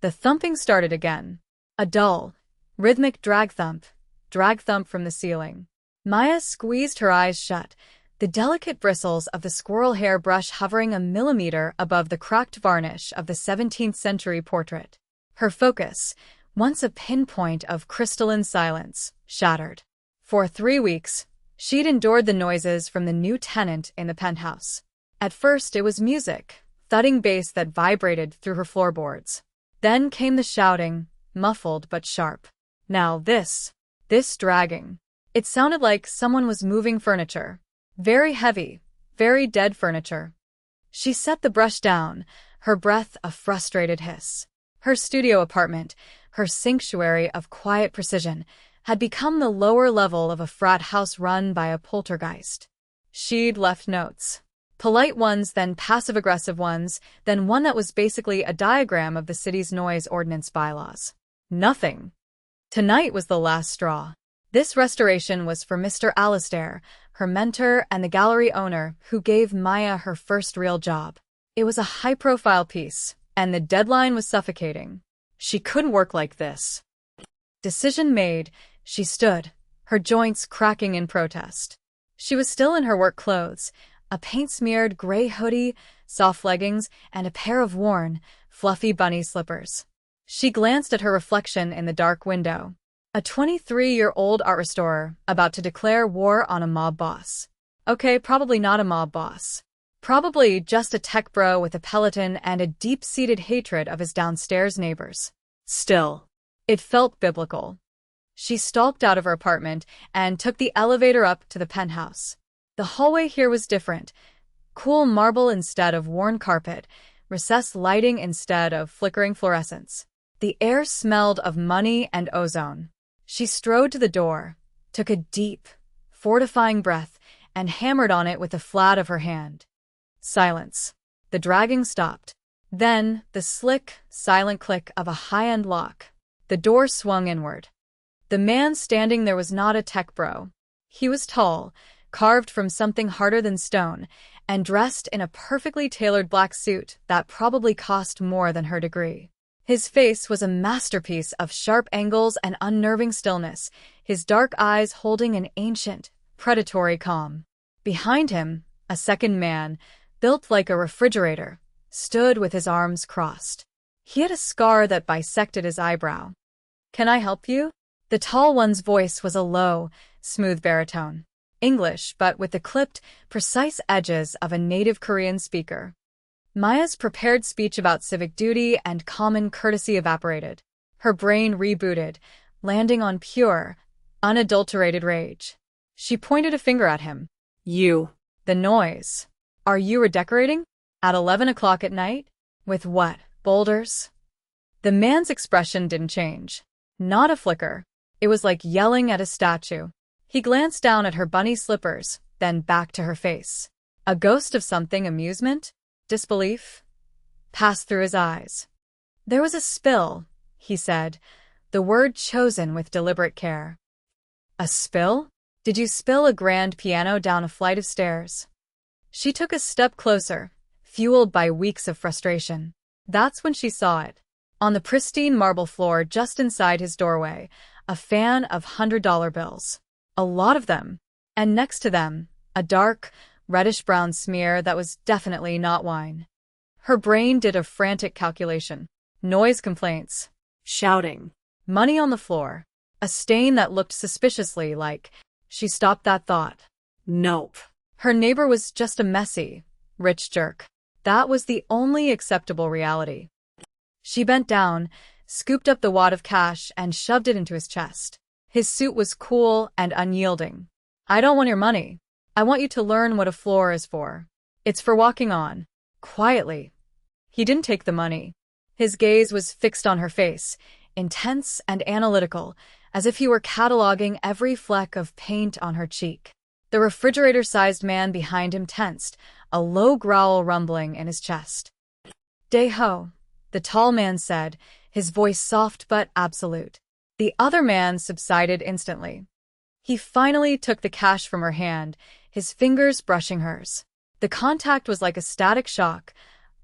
The thumping started again. A dull, rhythmic drag thump from the ceiling. Maya squeezed her eyes shut, the delicate bristles of the squirrel hair brush hovering a millimeter above the cracked varnish of the 17th century portrait. Her focus, once a pinpoint of crystalline silence, shattered. For 3 weeks, she'd endured the noises from the new tenant in the penthouse. At first it was music, thudding bass that vibrated through her floorboards. Then came the shouting, muffled but sharp. Now this dragging. It sounded like someone was moving furniture. Very heavy, very dead furniture. She set the brush down, her breath a frustrated hiss. Her studio apartment, her sanctuary of quiet precision, had become the lower level of a frat house run by a poltergeist. She'd left notes. Polite ones, then passive-aggressive ones, then one that was basically a diagram of the city's noise ordinance bylaws. Nothing. Tonight was the last straw. This restoration was for Mr. Alistair, her mentor and the gallery owner who gave Maya her first real job. It was a high-profile piece, and the deadline was suffocating. She couldn't work like this. Decision made, she stood, her joints cracking in protest. She was still in her work clothes, a paint-smeared gray hoodie, soft leggings, and a pair of worn, fluffy bunny slippers. She glanced at her reflection in the dark window. A 23-year-old art restorer about to declare war on a mob boss. Okay, probably not a mob boss. Probably just a tech bro with a Peloton and a deep-seated hatred of his downstairs neighbors. Still, it felt biblical. She stalked out of her apartment and took the elevator up to the penthouse. The hallway here was different. Cool marble instead of worn carpet, recessed lighting instead of flickering fluorescence. The air smelled of money and ozone. She strode to the door, took a deep, fortifying breath, and hammered on it with the flat of her hand. Silence. The dragging stopped. Then, the slick, silent click of a high-end lock. The door swung inward. The man standing there was not a tech bro. He was tall, carved from something harder than stone, and dressed in a perfectly tailored black suit that probably cost more than her degree. His face was a masterpiece of sharp angles and unnerving stillness, his dark eyes holding an ancient, predatory calm. Behind him, a second man, built like a refrigerator, stood with his arms crossed. He had a scar that bisected his eyebrow. "Can I help you?" The tall one's voice was a low, smooth baritone. English, but with the clipped, precise edges of a native Korean speaker. Maya's prepared speech about civic duty and common courtesy evaporated. Her brain rebooted, landing on pure, unadulterated rage. She pointed a finger at him. "You." The noise. "Are you redecorating? At 11 o'clock at night? With what, boulders?" The man's expression didn't change. Not a flicker. It was like yelling at a statue. He glanced down at her bunny slippers, then back to her face. A ghost of something amusement? Disbelief? Passed through his eyes. "There was a spill," he said, the word chosen with deliberate care. "A spill? Did you spill a grand piano down a flight of stairs?" She took a step closer, fueled by weeks of frustration. That's when she saw it. On the pristine marble floor just inside his doorway, a fan of $100 bills. A lot of them. And next to them, a dark, reddish-brown smear that was definitely not wine. Her brain did a frantic calculation. Noise complaints. Shouting. Money on the floor. A stain that looked suspiciously like. She stopped that thought. Nope. Her neighbor was just a messy, rich jerk. That was the only acceptable reality. She bent down, scooped up the wad of cash, and shoved it into his chest. His suit was cool and unyielding. "I don't want your money. I want you to learn what a floor is for. It's for walking on. Quietly." He didn't take the money. His gaze was fixed on her face, intense and analytical, as if he were cataloging every fleck of paint on her cheek. The refrigerator-sized man behind him tensed, a low growl rumbling in his chest. "Dae-ho," the tall man said, his voice soft but absolute. The other man subsided instantly. He finally took the cash from her hand, his fingers brushing hers. The contact was like a static shock,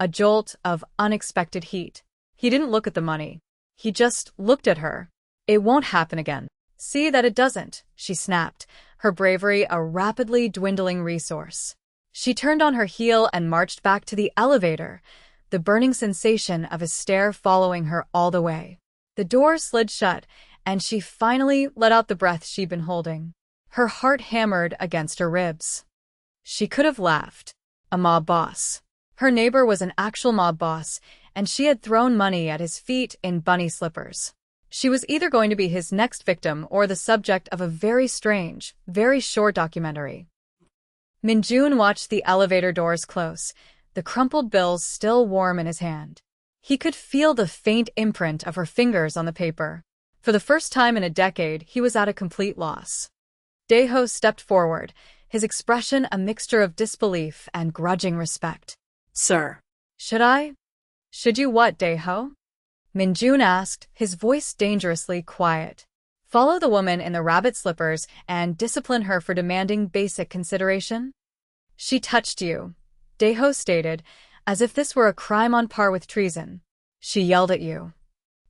a jolt of unexpected heat. He didn't look at the money. He just looked at her. It won't happen again. See that it doesn't, she snapped, her bravery a rapidly dwindling resource. She turned on her heel and marched back to the elevator, the burning sensation of his stare following her all the way. The door slid shut, and she finally let out the breath she'd been holding. Her heart hammered against her ribs. She could have laughed. A mob boss. Her neighbor was an actual mob boss, and she had thrown money at his feet in bunny slippers. She was either going to be his next victim or the subject of a very strange, very short documentary. Minjun watched the elevator doors close, the crumpled bills still warm in his hand. He could feel the faint imprint of her fingers on the paper. For the first time in a decade, he was at a complete loss. Daeho stepped forward, his expression a mixture of disbelief and grudging respect. Sir. Should you what, Daeho? Minjun asked, his voice dangerously quiet. Follow the woman in the rabbit slippers and discipline her for demanding basic consideration? She touched you, Daeho stated, as if this were a crime on par with treason. She yelled at you.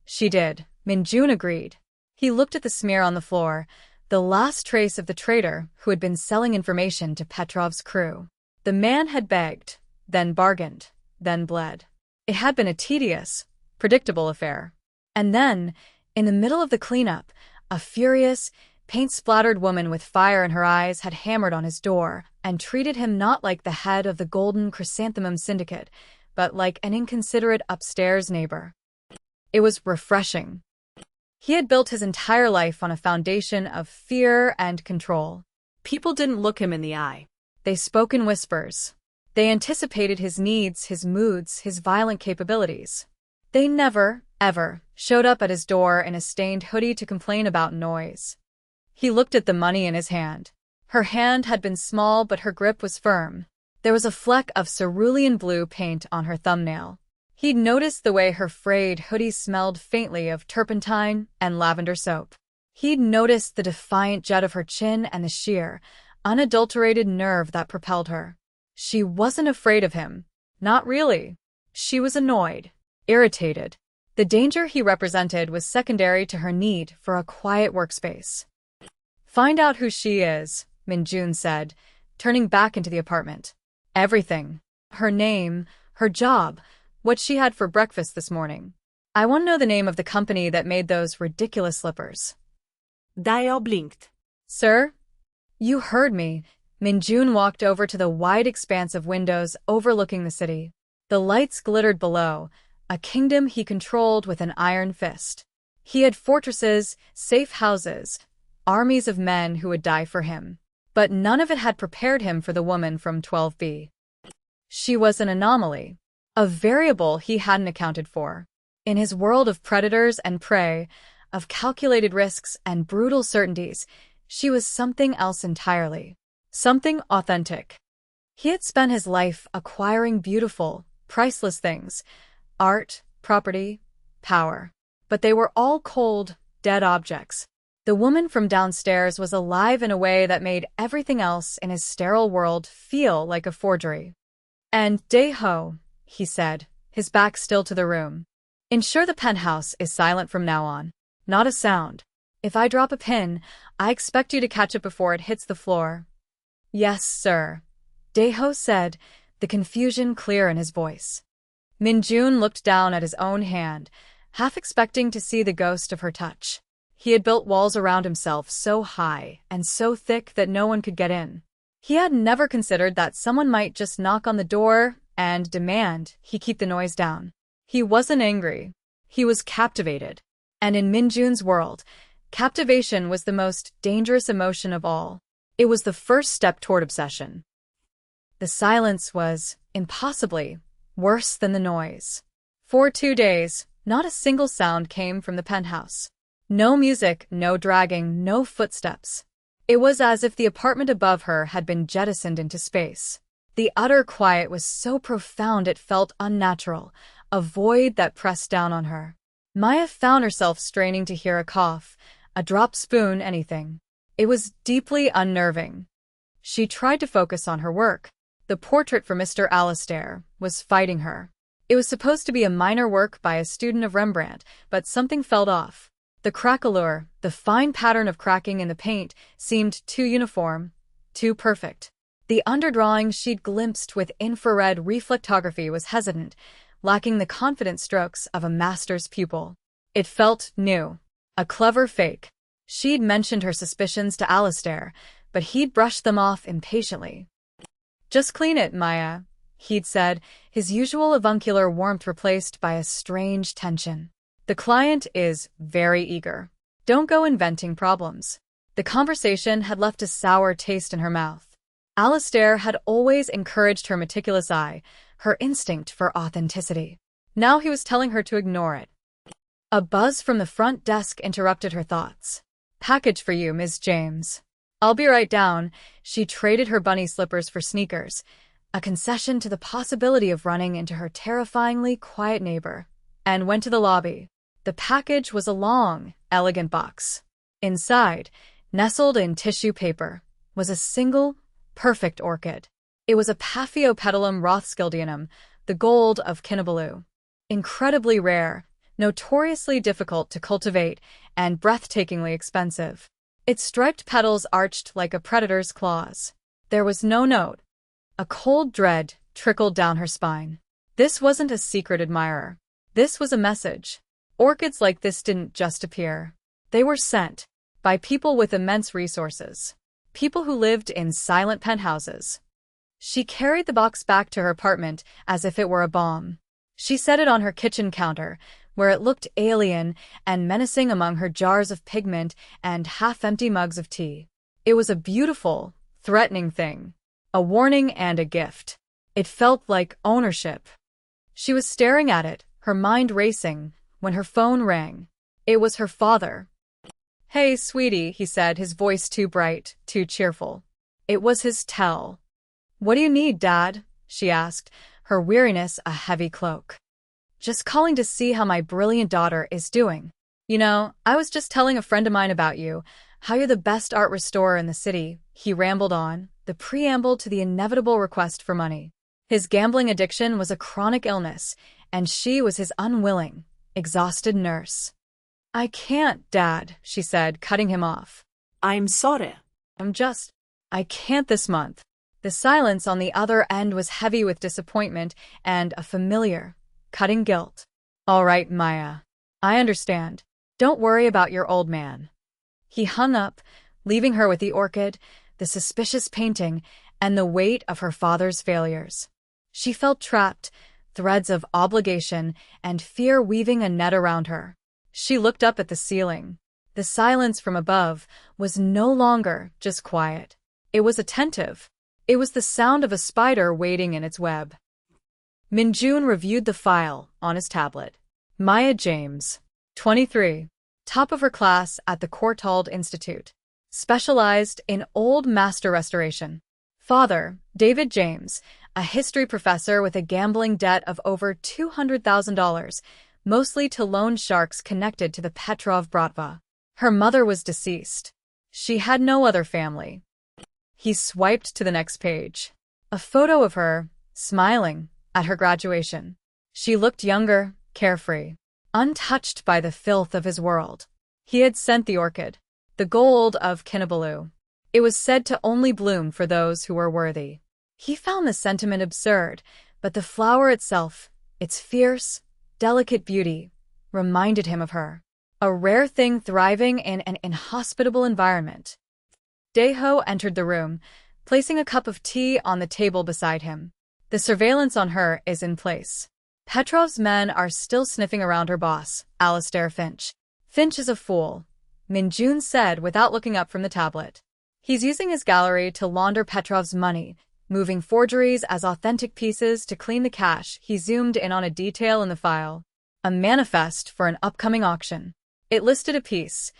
She did, Minjun agreed. He looked at the smear on the floor, the last trace of the traitor who had been selling information to Petrov's crew. The man had begged, then bargained, then bled. It had been a tedious, predictable affair. And then, in the middle of the cleanup, a furious, paint-splattered woman with fire in her eyes had hammered on his door and treated him not like the head of the Golden Chrysanthemum Syndicate, but like an inconsiderate upstairs neighbor. It was refreshing. He had built his entire life on a foundation of fear and control. People didn't look him in the eye. They spoke in whispers. They anticipated his needs, his moods, his violent capabilities. They never, ever, showed up at his door in a stained hoodie to complain about noise. He looked at the money in his hand. Her hand had been small, but her grip was firm. There was a fleck of cerulean blue paint on her thumbnail. He'd noticed the way her frayed hoodie smelled faintly of turpentine and lavender soap. He'd noticed the defiant jet of her chin and the sheer, unadulterated nerve that propelled her. She wasn't afraid of him. Not really. She was annoyed, irritated. The danger he represented was secondary to her need for a quiet workspace. Find out who she is, Minjun said, turning back into the apartment. Everything. Her name, her job, what she had for breakfast this morning. I want to know the name of the company that made those ridiculous slippers. Daeho blinked. Sir? You heard me. Minjun walked over to the wide expanse of windows overlooking the city. The lights glittered below, a kingdom he controlled with an iron fist. He had fortresses, safe houses, armies of men who would die for him. But none of it had prepared him for the woman from 12B. She was an anomaly, a variable he hadn't accounted for. In his world of predators and prey, of calculated risks and brutal certainties, she was something else entirely. Something authentic. He had spent his life acquiring beautiful, priceless things, art, property, power. But they were all cold, dead objects. The woman from downstairs was alive in a way that made everything else in his sterile world feel like a forgery. And Daeho, he said, his back still to the room. Ensure the penthouse is silent from now on. Not a sound. If I drop a pin, I expect you to catch it before it hits the floor. Yes, sir, Daeho said, the confusion clear in his voice. Minjun looked down at his own hand, half expecting to see the ghost of her touch. He had built walls around himself so high and so thick that no one could get in. He had never considered that someone might just knock on the door and demand he keep the noise down. He wasn't angry. He was captivated. And in Minjun's world, captivation was the most dangerous emotion of all. It was the first step toward obsession. The silence was, impossibly, worse than the noise. For 2 days, not a single sound came from the penthouse. No music, no dragging, no footsteps. It was as if the apartment above her had been jettisoned into space. The utter quiet was so profound it felt unnatural, a void that pressed down on her. Maya found herself straining to hear a cough, a dropped spoon, anything. It was deeply unnerving. She tried to focus on her work. The portrait for Mr. Alistair was fighting her. It was supposed to be a minor work by a student of Rembrandt, but something felt off. The craquelure, the fine pattern of cracking in the paint, seemed too uniform, too perfect. The underdrawing she'd glimpsed with infrared reflectography was hesitant, lacking the confident strokes of a master's pupil. It felt new, a clever fake. She'd mentioned her suspicions to Alistair, but he'd brushed them off impatiently. "Just clean it, Maya," he'd said, his usual avuncular warmth replaced by a strange tension. "The client is very eager. Don't go inventing problems." The conversation had left a sour taste in her mouth. Alistair had always encouraged her meticulous eye, her instinct for authenticity. Now he was telling her to ignore it. A buzz from the front desk interrupted her thoughts. "Package for you, Ms. James." "I'll be right down." She traded her bunny slippers for sneakers, a concession to the possibility of running into her terrifyingly quiet neighbor, and went to the lobby. The package was a long, elegant box. Inside, nestled in tissue paper, was a single, perfect orchid. It was a Paphiopedilum rothschildianum, the gold of Kinabalu. Incredibly rare, notoriously difficult to cultivate, and breathtakingly expensive. Its striped petals arched like a predator's claws. There was no note. A cold dread trickled down her spine. This wasn't a secret admirer. This was a message. Orchids like this didn't just appear. They were sent by people with immense resources. People who lived in silent penthouses. She carried the box back to her apartment as if it were a bomb. She set it on her kitchen counter, where it looked alien and menacing among her jars of pigment and half-empty mugs of tea. It was a beautiful, threatening thing. A warning and a gift. It felt like ownership. She was staring at it, her mind racing, when her phone rang. It was her father. "Hey, sweetie," he said, his voice too bright, too cheerful. It was his tell. "What do you need, Dad?" she asked, her weariness a heavy cloak. "Just calling to see how my brilliant daughter is doing. You know, I was just telling a friend of mine about you, how you're the best art restorer in the city," he rambled on, the preamble to the inevitable request for money. His gambling addiction was a chronic illness, and she was his unwilling, exhausted nurse. "I can't, Dad," she said, cutting him off. "I'm sorry." I can't this month." The silence on the other end was heavy with disappointment and a familiar, cutting guilt. "All right, Maya. I understand. Don't worry about your old man." He hung up, leaving her with the orchid, the suspicious painting, and the weight of her father's failures. She felt trapped, threads of obligation and fear weaving a net around her. She looked up at the ceiling. The silence from above was no longer just quiet. It was attentive. It was the sound of a spider wading in its web. Minjun reviewed the file on his tablet. Maya James, 23, top of her class at the Courtauld Institute. Specialized in Old Master restoration. Father, David James, a history professor with a gambling debt of over $200,000, mostly to loan sharks connected to the Petrov Bratva. Her mother was deceased. She had no other family. He swiped to the next page. A photo of her, smiling, at her graduation. She looked younger, carefree, untouched by the filth of his world. He had sent the orchid, the gold of Kinabalu. It was said to only bloom for those who were worthy. He found the sentiment absurd, but the flower itself, its fierce, delicate beauty, reminded him of her. A rare thing thriving in an inhospitable environment. Daeho entered the room, placing a cup of tea on the table beside him. The surveillance on her is in place. Petrov's men are still sniffing around her boss, Alistair Finch. "Finch is a fool," Minjun said without looking up from the tablet. "He's using his gallery to launder Petrov's money, moving forgeries as authentic pieces to clean the cash." He zoomed in on a detail in the file. A manifest for an upcoming auction. It listed a piece.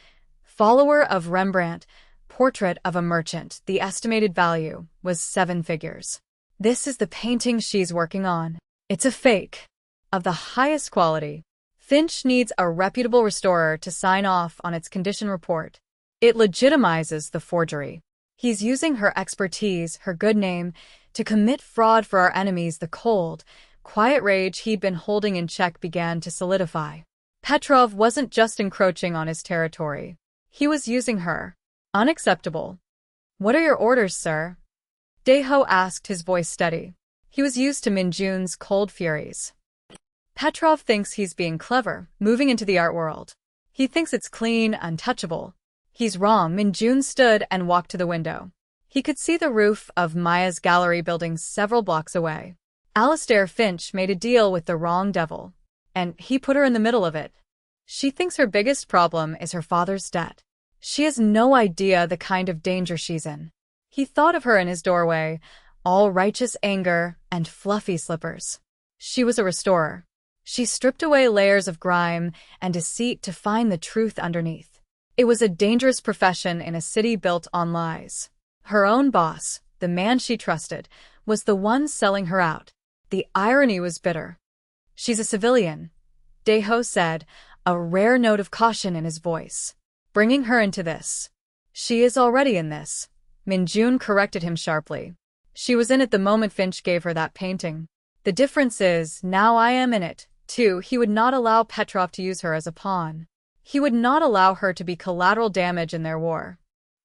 Follower of Rembrandt, portrait of a merchant. The estimated value was 7 figures. "This is the painting she's working on. It's a fake. Of the highest quality. Finch needs a reputable restorer to sign off on its condition report. It legitimizes the forgery. He's using her expertise, her good name, to commit fraud for our enemies, the cold, quiet rage he'd been holding in check began to solidify. Petrov wasn't just encroaching on his territory. He was using her. Unacceptable. "What are your orders, sir?" Daeho asked, his voice steady. He was used to Minjun's cold furies. Petrov thinks he's being clever, moving into the art world. He thinks it's clean, untouchable. He's wrong. Minjun stood and walked to the window. He could see the roof of Maya's gallery building several blocks away. Alistair Finch made a deal with the wrong devil, and he put her in the middle of it. She thinks her biggest problem is her father's debt. She has no idea the kind of danger she's in. He thought of her in his doorway, all righteous anger and fluffy slippers. She was a restorer. She stripped away layers of grime and deceit to find the truth underneath. It was a dangerous profession in a city built on lies. Her own boss, the man she trusted, was the one selling her out. The irony was bitter. "She's a civilian," Daeho said, a rare note of caution in his voice. "Bringing her into this." "She is already in this," Minjun corrected him sharply. "She was in it the moment Finch gave her that painting. The difference is, now I am in it, too." He would not allow Petrov to use her as a pawn. He would not allow her to be collateral damage in their war.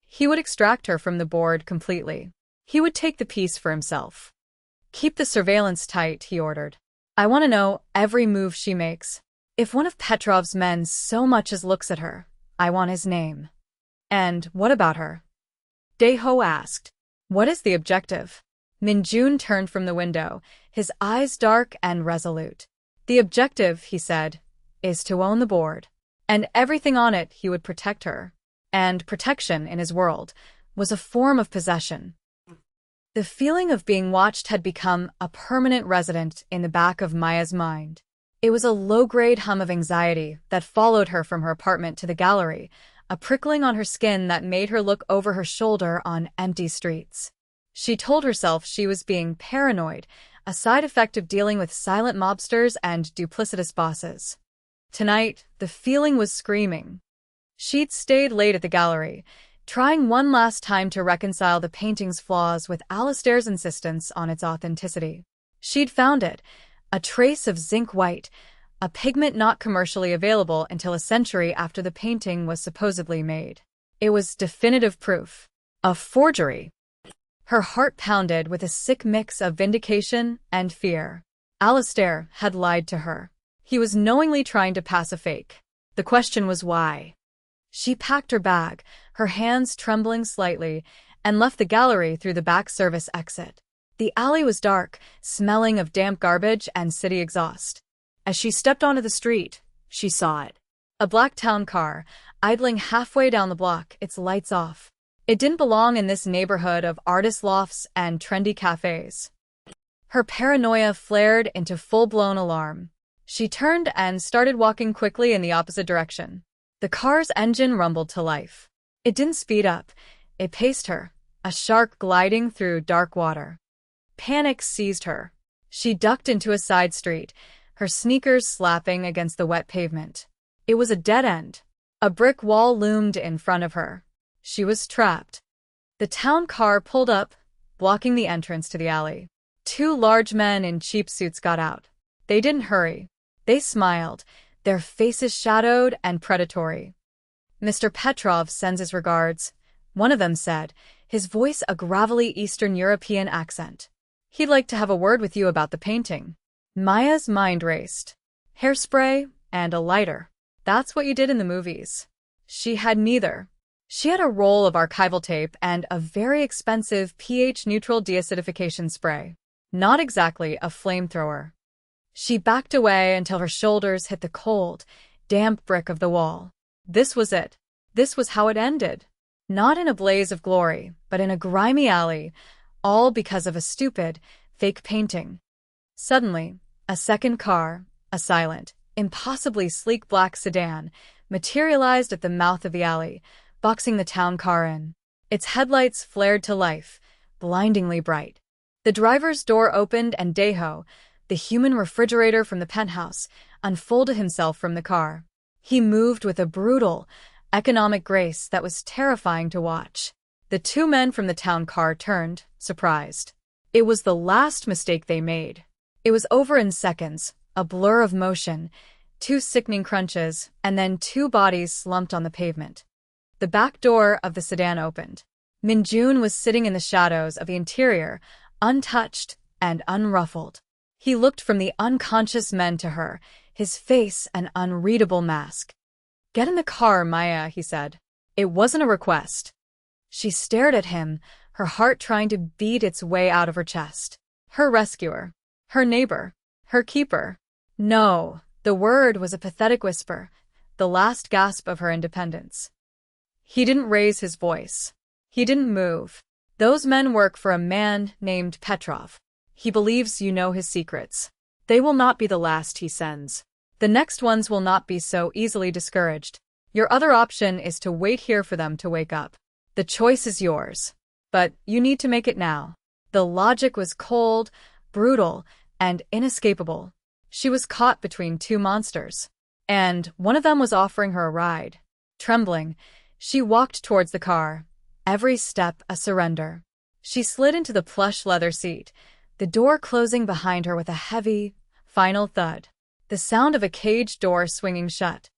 He would extract her from the board completely. He would take the piece for himself. "Keep the surveillance tight," he ordered. "I want to know every move she makes. If one of Petrov's men so much as looks at her, I want his name." "And what about her?" Daeho asked. "What is the objective?" Minjun turned from the window, his eyes dark and resolute. "The objective," he said, "is to own the board. And everything on it. He would protect her. And protection, in his world, was a form of possession." The feeling of being watched had become a permanent resident in the back of Maya's mind. It was a low-grade hum of anxiety that followed her from her apartment to the gallery, a prickling on her skin that made her look over her shoulder on empty streets. She told herself she was being paranoid, a side effect of dealing with silent mobsters and duplicitous bosses. Tonight, the feeling was screaming. She'd stayed late at the gallery, trying one last time to reconcile the painting's flaws with Alistair's insistence on its authenticity. She'd found it, a trace of zinc white, a pigment not commercially available until a century after the painting was supposedly made. It was definitive proof. A forgery. Her heart pounded with a sick mix of vindication and fear. Alistair had lied to her. He was knowingly trying to pass a fake. The question was why. She packed her bag, her hands trembling slightly, and left the gallery through the back service exit. The alley was dark, smelling of damp garbage and city exhaust. As she stepped onto the street, she saw it. A black town car, idling halfway down the block, its lights off. It didn't belong in this neighborhood of artist lofts and trendy cafes. Her paranoia flared into full-blown alarm. She turned and started walking quickly in the opposite direction. The car's engine rumbled to life. It didn't speed up. It paced her, a shark gliding through dark water. Panic seized her. She ducked into a side street, her sneakers slapping against the wet pavement. It was a dead end. A brick wall loomed in front of her. She was trapped. The town car pulled up, blocking the entrance to the alley. Two large men in cheap suits got out. They didn't hurry. They smiled, their faces shadowed and predatory. "Mr. Petrov sends his regards," one of them said, his voice a gravelly Eastern European accent. "He'd like to have a word with you about the painting." Maya's mind raced. Hairspray and a lighter. That's what you did in the movies. She had neither. She had a roll of archival tape and a very expensive pH-neutral deacidification spray. Not exactly a flamethrower. She backed away until her shoulders hit the cold, damp brick of the wall. This was it. This was how it ended. Not in a blaze of glory, but in a grimy alley, all because of a stupid, fake painting. Suddenly, a second car, a silent, impossibly sleek black sedan, materialized at the mouth of the alley, boxing the town car in. Its headlights flared to life, blindingly bright. The driver's door opened and Daeho, the human refrigerator from the penthouse, unfolded himself from the car. He moved with a brutal, economic grace that was terrifying to watch. The two men from the town car turned, surprised. It was the last mistake they made. It was over in seconds, a blur of motion, two sickening crunches, and then two bodies slumped on the pavement. The back door of the sedan opened. Minjun was sitting in the shadows of the interior, untouched and unruffled. He looked from the unconscious men to her, his face an unreadable mask. "Get in the car, Maya," he said. It wasn't a request. She stared at him, her heart trying to beat its way out of her chest. Her rescuer. Her neighbor. Her keeper. No, the word was a pathetic whisper, the last gasp of her independence. He didn't raise his voice. He didn't move. "Those men work for a man named Petrov. He believes you know his secrets. They will not be the last he sends. The next ones will not be so easily discouraged. Your other option is to wait here for them to wake up. The choice is yours. But you need to make it now." The logic was cold, brutal, and inescapable. She was caught between two monsters. And one of them was offering her a ride. Trembling, she walked towards the car, every step a surrender. She slid into the plush leather seat, the door closing behind her with a heavy, final thud, the sound of a cage door swinging shut.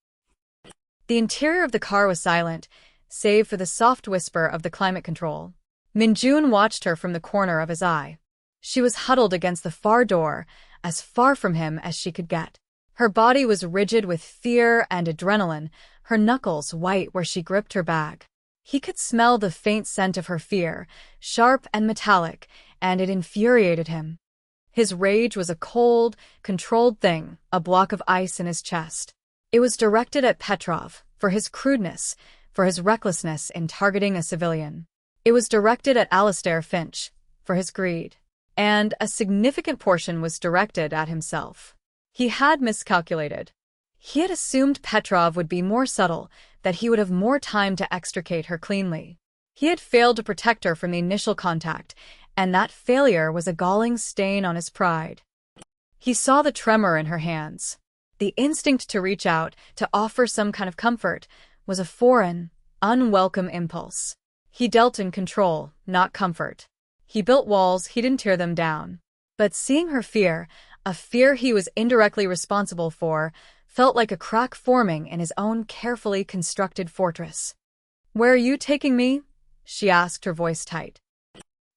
The interior of the car was silent, save for the soft whisper of the climate control. Minjun watched her from the corner of his eye. She was huddled against the far door, as far from him as she could get. Her body was rigid with fear and adrenaline, her knuckles white where she gripped her bag. He could smell the faint scent of her fear, sharp and metallic, and it infuriated him. His rage was a cold, controlled thing, a block of ice in his chest. It was directed at Petrov, for his crudeness, for his recklessness in targeting a civilian. It was directed at Alistair Finch, for his greed. And a significant portion was directed at himself. He had miscalculated. He had assumed Petrov would be more subtle, that he would have more time to extricate her cleanly. He had failed to protect her from the initial contact, and that failure was a galling stain on his pride. He saw the tremor in her hands. The instinct to reach out, to offer some kind of comfort, was a foreign, unwelcome impulse. He dealt in control, not comfort. He built walls, he didn't tear them down. But seeing her fear, a fear he was indirectly responsible for, felt like a crack forming in his own carefully constructed fortress. "Where are you taking me?" she asked, her voice tight.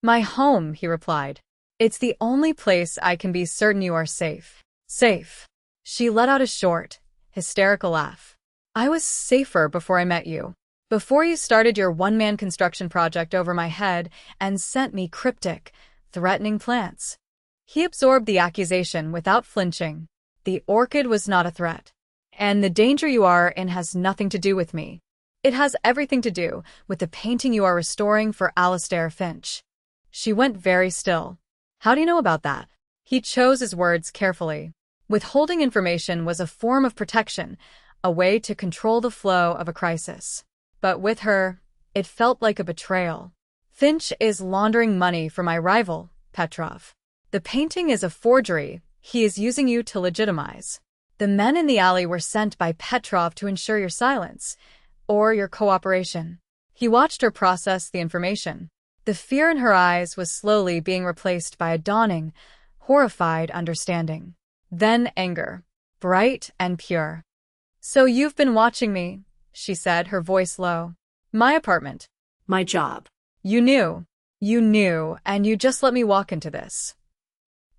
"My home," he replied. "It's the only place I can be certain you are safe." "Safe." She let out a short, hysterical laugh. "I was safer before I met you. Before you started your one-man construction project over my head and sent me cryptic, threatening plants." He absorbed the accusation without flinching. "The orchid was not a threat. And the danger you are in has nothing to do with me. It has everything to do with the painting you are restoring for Alistair Finch." She went very still. "How do you know about that?" He chose his words carefully. Withholding information was a form of protection, a way to control the flow of a crisis. But with her, it felt like a betrayal. "Finch is laundering money for my rival, Petrov. The painting is a forgery he is using you to legitimize. The men in the alley were sent by Petrov to ensure your silence, or your cooperation." He watched her process the information. The fear in her eyes was slowly being replaced by a dawning, horrified understanding. Then anger, bright and pure. "So you've been watching me," she said, her voice low. "My apartment. My job. You knew. You knew, and you just let me walk into this."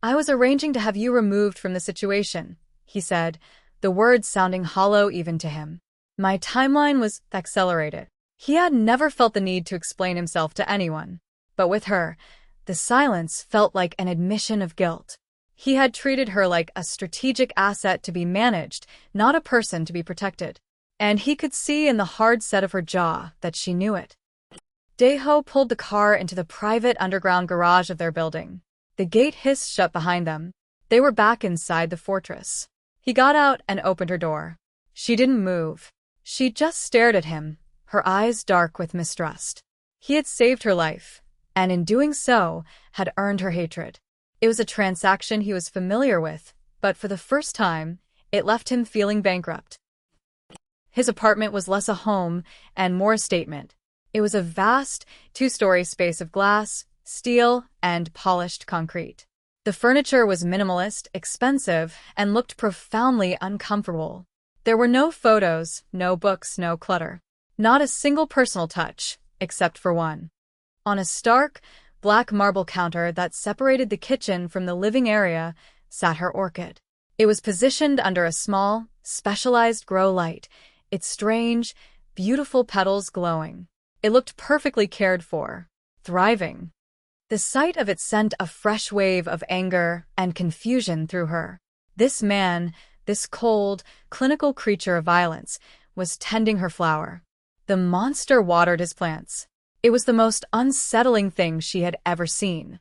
"I was arranging to have you removed from the situation," he said, the words sounding hollow even to him. "My timeline was accelerated." He had never felt the need to explain himself to anyone. But with her, the silence felt like an admission of guilt. He had treated her like a strategic asset to be managed, not a person to be protected. And he could see in the hard set of her jaw that she knew it. Daeho pulled the car into the private underground garage of their building. The gate hissed shut behind them. They were back inside the fortress. He got out and opened her door. She didn't move. She just stared at him, her eyes dark with mistrust. He had saved her life, and in doing so, had earned her hatred. It was a transaction he was familiar with, but for the first time, it left him feeling bankrupt. His apartment was less a home and more a statement. It was a vast, two-story space of glass, steel, and polished concrete. The furniture was minimalist, expensive, and looked profoundly uncomfortable. There were no photos, no books, no clutter. Not a single personal touch, except for one. On a stark, black marble counter that separated the kitchen from the living area sat her orchid. It was positioned under a small, specialized grow light, its strange, beautiful petals glowing. It looked perfectly cared for, thriving. The sight of it sent a fresh wave of anger and confusion through her. This man, this cold, clinical creature of violence, was tending her flower. The monster watered his plants. It was the most unsettling thing she had ever seen.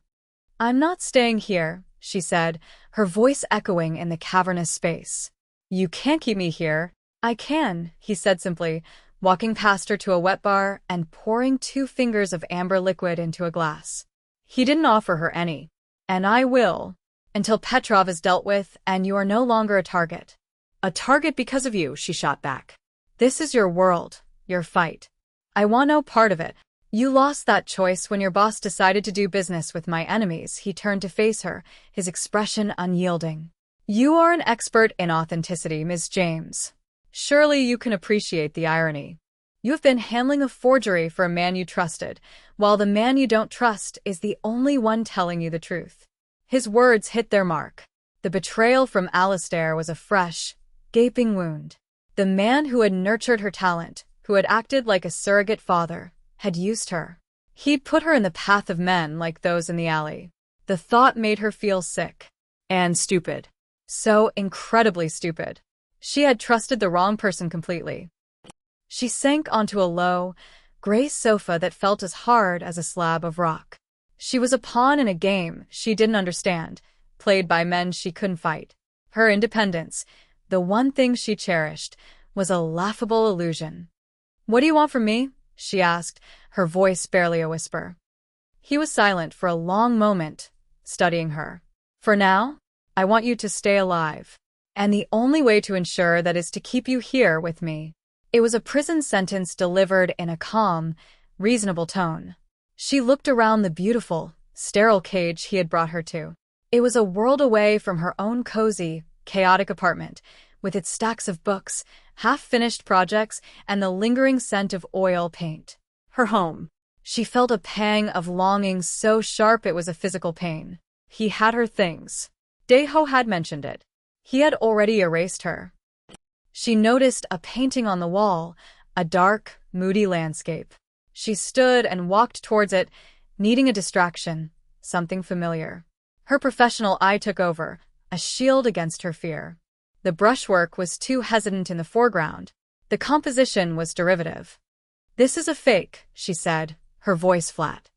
"I'm not staying here," she said, her voice echoing in the cavernous space. "You can't keep me here." "I can," he said simply, walking past her to a wet bar and pouring 2 fingers of amber liquid into a glass. He didn't offer her any. "And I will, until Petrov is dealt with and you are no longer a target." A target because of you, she shot back. "This is your world, your fight. I want no part of it. You lost that choice when your boss decided to do business with my enemies." He turned to face her, his expression unyielding. "You are an expert in authenticity, Ms. James. Surely you can appreciate the irony. You have been handling a forgery for a man you trusted, while the man you don't trust is the only one telling you the truth." His words hit their mark. The betrayal from Alistair was a fresh, gaping wound. The man who had nurtured her talent, who had acted like a surrogate father, had used her. He'd put her in the path of men like those in the alley. The thought made her feel sick. And stupid. So incredibly stupid. She had trusted the wrong person completely. She sank onto a low, gray sofa that felt as hard as a slab of rock. She was a pawn in a game she didn't understand, played by men she couldn't fight. Her independence, the one thing she cherished, was a laughable illusion. "What do you want from me?" she asked, her voice barely a whisper. He was silent for a long moment, studying her. "For now, I want you to stay alive. And the only way to ensure that is to keep you here with me." It was a prison sentence delivered in a calm, reasonable tone. She looked around the beautiful, sterile cage he had brought her to. It was a world away from her own cozy, chaotic apartment, with its stacks of books, half-finished projects, and the lingering scent of oil paint. Her home. She felt a pang of longing so sharp it was a physical pain. He had her things. Daeho had mentioned it. He had already erased her. She noticed a painting on the wall, a dark, moody landscape. She stood and walked towards it, needing a distraction, something familiar. Her professional eye took over, a shield against her fear. The brushwork was too hesitant in the foreground. The composition was derivative. "This is a fake," she said, her voice flat.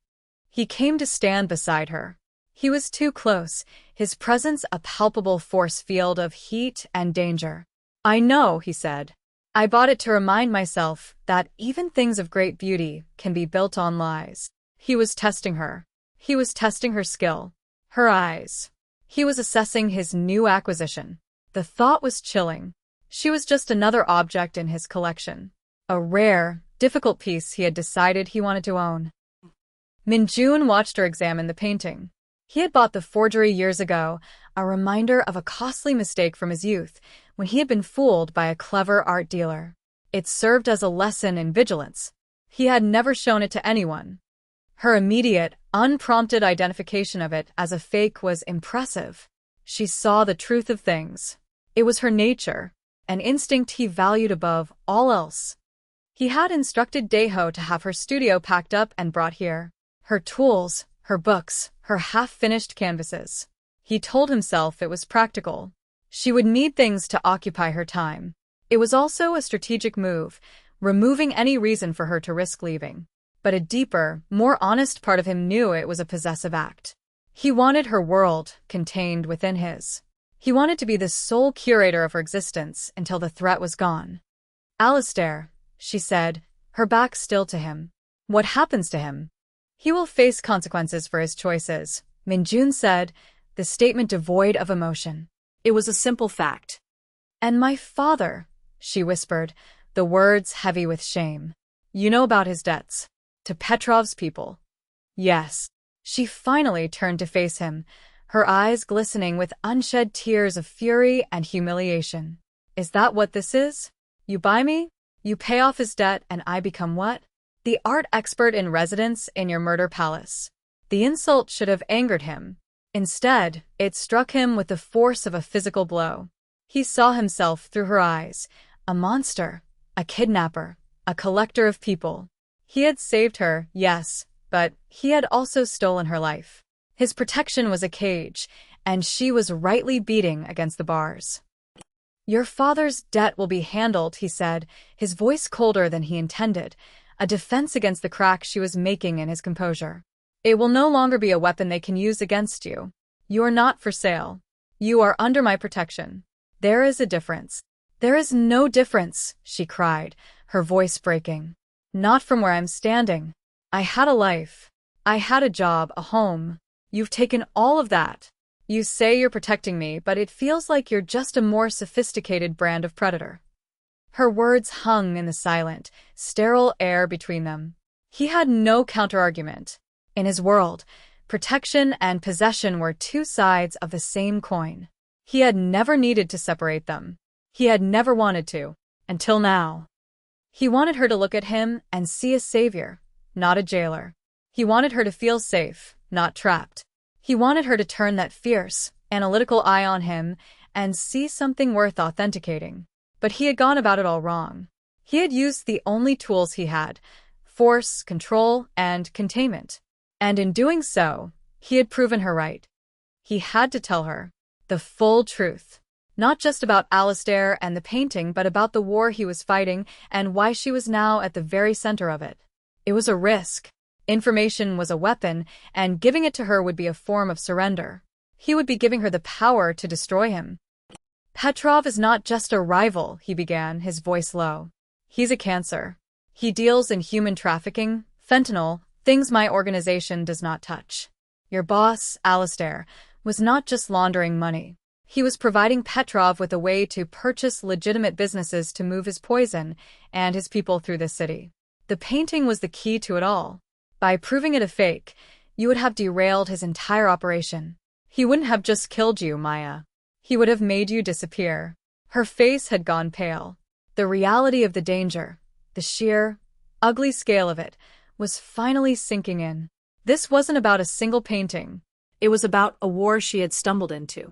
He came to stand beside her. He was too close, his presence a palpable force field of heat and danger. "I know," he said. "I bought it to remind myself that even things of great beauty can be built on lies." He was testing her. He was testing her skill, her eyes. He was assessing his new acquisition. The thought was chilling. She was just another object in his collection. A rare, difficult piece he had decided he wanted to own. Minjun watched her examine the painting. He had bought the forgery years ago, a reminder of a costly mistake from his youth, when he had been fooled by a clever art dealer. It served as a lesson in vigilance. He had never shown it to anyone. Her immediate, unprompted identification of it as a fake was impressive. She saw the truth of things. It was her nature, an instinct he valued above all else. He had instructed Daeho to have her studio packed up and brought here. Her tools, her books, her half-finished canvases. He told himself it was practical. She would need things to occupy her time. It was also a strategic move, removing any reason for her to risk leaving. But a deeper, more honest part of him knew it was a possessive act. He wanted her world contained within his. He wanted to be the sole curator of her existence until the threat was gone. "Alistair," she said, her back still to him. "What happens to him?" "He will face consequences for his choices," Minjun said, the statement devoid of emotion. It was a simple fact. "And my father," she whispered, the words heavy with shame. "You know about his debts. To Petrov's people." "Yes." She finally turned to face him, her eyes glistening with unshed tears of fury and humiliation. Is that what this is? You buy me? You pay off his debt and I become what? The art expert in residence in your murder palace. The insult should have angered him. Instead, it struck him with the force of a physical blow. He saw himself through her eyes, a monster, a kidnapper, a collector of people. He had saved her, yes, but he had also stolen her life. His protection was a cage, and she was rightly beating against the bars. Your father's debt will be handled, he said, his voice colder than he intended, a defense against the crack she was making in his composure. It will no longer be a weapon they can use against you. You are not for sale. You are under my protection. There is a difference. There is no difference, she cried, her voice breaking. Not from where I'm standing. I had a life. I had a job, a home. You've taken all of that. You say you're protecting me, but it feels like you're just a more sophisticated brand of predator. Her words hung in the silent, sterile air between them. He had no counterargument. In his world, protection and possession were two sides of the same coin. He had never needed to separate them. He had never wanted to, until now. He wanted her to look at him and see a savior, not a jailer. He wanted her to feel safe, not trapped. He wanted her to turn that fierce, analytical eye on him and see something worth authenticating. But he had gone about it all wrong. He had used the only tools he had: force, control, and containment. And in doing so, he had proven her right. He had to tell her the full truth. Not just about Alistair and the painting, but about the war he was fighting and why she was now at the very center of it. It was a risk. Information was a weapon, and giving it to her would be a form of surrender. He would be giving her the power to destroy him. Petrov is not just a rival, he began, his voice low. He's a cancer. He deals in human trafficking, fentanyl, things my organization does not touch. Your boss, Alistair, was not just laundering money. He was providing Petrov with a way to purchase legitimate businesses to move his poison and his people through the city. The painting was the key to it all. By proving it a fake, you would have derailed his entire operation. He wouldn't have just killed you, Maya. He would have made you disappear. Her face had gone pale. The reality of the danger, the sheer, ugly scale of it, was finally sinking in. This wasn't about a single painting. It was about a war she had stumbled into.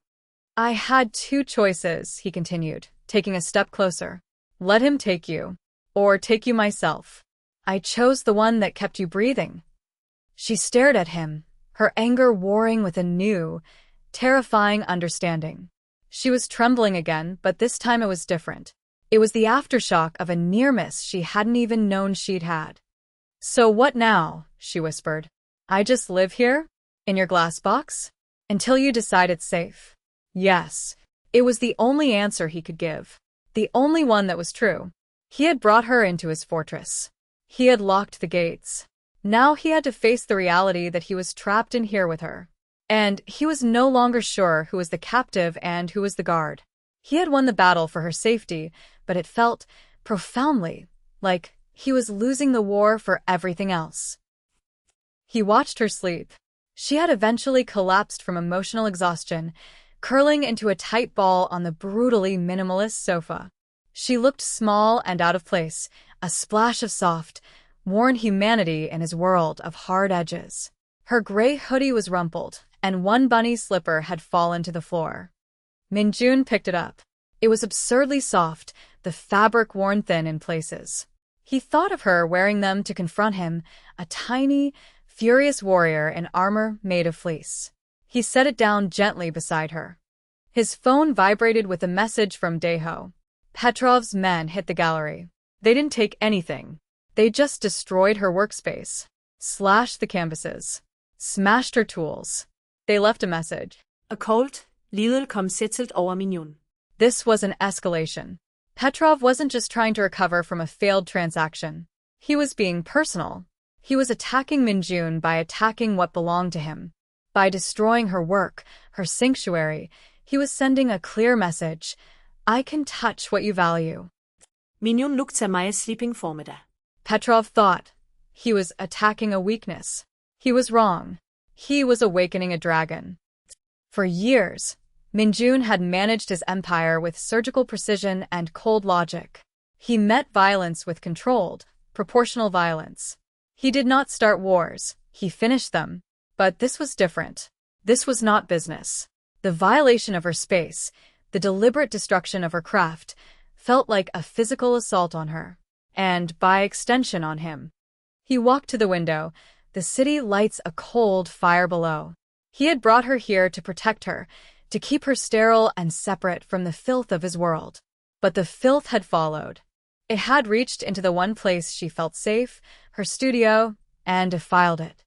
I had two choices, he continued, taking a step closer. Let him take you, or take you myself. I chose the one that kept you breathing. She stared at him, her anger warring with a new, terrifying understanding. She was trembling again, but this time it was different. It was the aftershock of a near miss she hadn't even known she'd had. So what now? She whispered. I just live here? In your glass box? Until you decide it's safe. Yes. It was the only answer he could give. The only one that was true. He had brought her into his fortress. He had locked the gates. Now he had to face the reality that he was trapped in here with her. And he was no longer sure who was the captive and who was the guard. He had won the battle for her safety, but it felt, profoundly, like he was losing the war for everything else. He watched her sleep. She had eventually collapsed from emotional exhaustion, curling into a tight ball on the brutally minimalist sofa. She looked small and out of place, a splash of soft, worn humanity in his world of hard edges. Her gray hoodie was rumpled, and one bunny slipper had fallen to the floor. Minjun picked it up. It was absurdly soft, the fabric worn thin in places. He thought of her wearing them to confront him, a tiny, furious warrior in armor made of fleece. He set it down gently beside her. His phone vibrated with a message from Deho. Petrov's men hit the gallery. They didn't take anything. They just destroyed her workspace, slashed the canvases, smashed her tools. They left a message. A cold, lider kom sættet over Minjun. This was an escalation. Petrov wasn't just trying to recover from a failed transaction. He was being personal. He was attacking Minjun by attacking what belonged to him. By destroying her work, her sanctuary, he was sending a clear message. I can touch what you value. Minjun lugte Majas sleeping formiddag. Petrov thought. He was attacking a weakness. He was wrong. He was awakening a dragon. For years, Minjun had managed his empire with surgical precision and cold logic. He met violence with controlled, proportional violence. He did not start wars, he finished them. But this was different. This was not business. The violation of her space, the deliberate destruction of her craft, felt like a physical assault on her. And, by extension, on him. He walked to the window. The city lights a cold fire below. He had brought her here to protect her, to keep her sterile and separate from the filth of his world. But the filth had followed. It had reached into the one place she felt safe, her studio, and defiled it.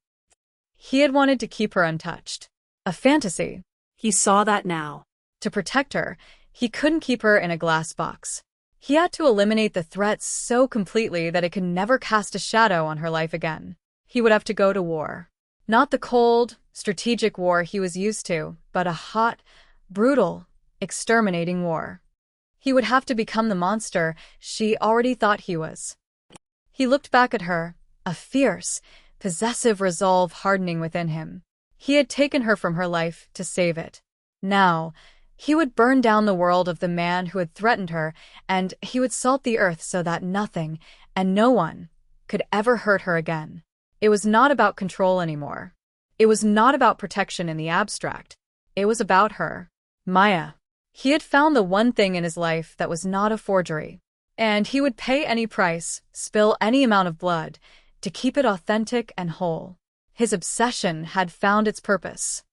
He had wanted to keep her untouched. A fantasy. He saw that now. To protect her, he couldn't keep her in a glass box. He had to eliminate the threat so completely that it could never cast a shadow on her life again. He would have to go to war. Not the cold, strategic war he was used to, but a hot, brutal, exterminating war. He would have to become the monster she already thought he was. He looked back at her, a fierce, possessive resolve hardening within him. He had taken her from her life to save it. Now, he would burn down the world of the man who had threatened her, and he would salt the earth so that nothing, and no one, could ever hurt her again. It was not about control anymore. It was not about protection in the abstract. It was about her. Maya. He had found the one thing in his life that was not a forgery. And he would pay any price, spill any amount of blood, to keep it authentic and whole. His obsession had found its purpose.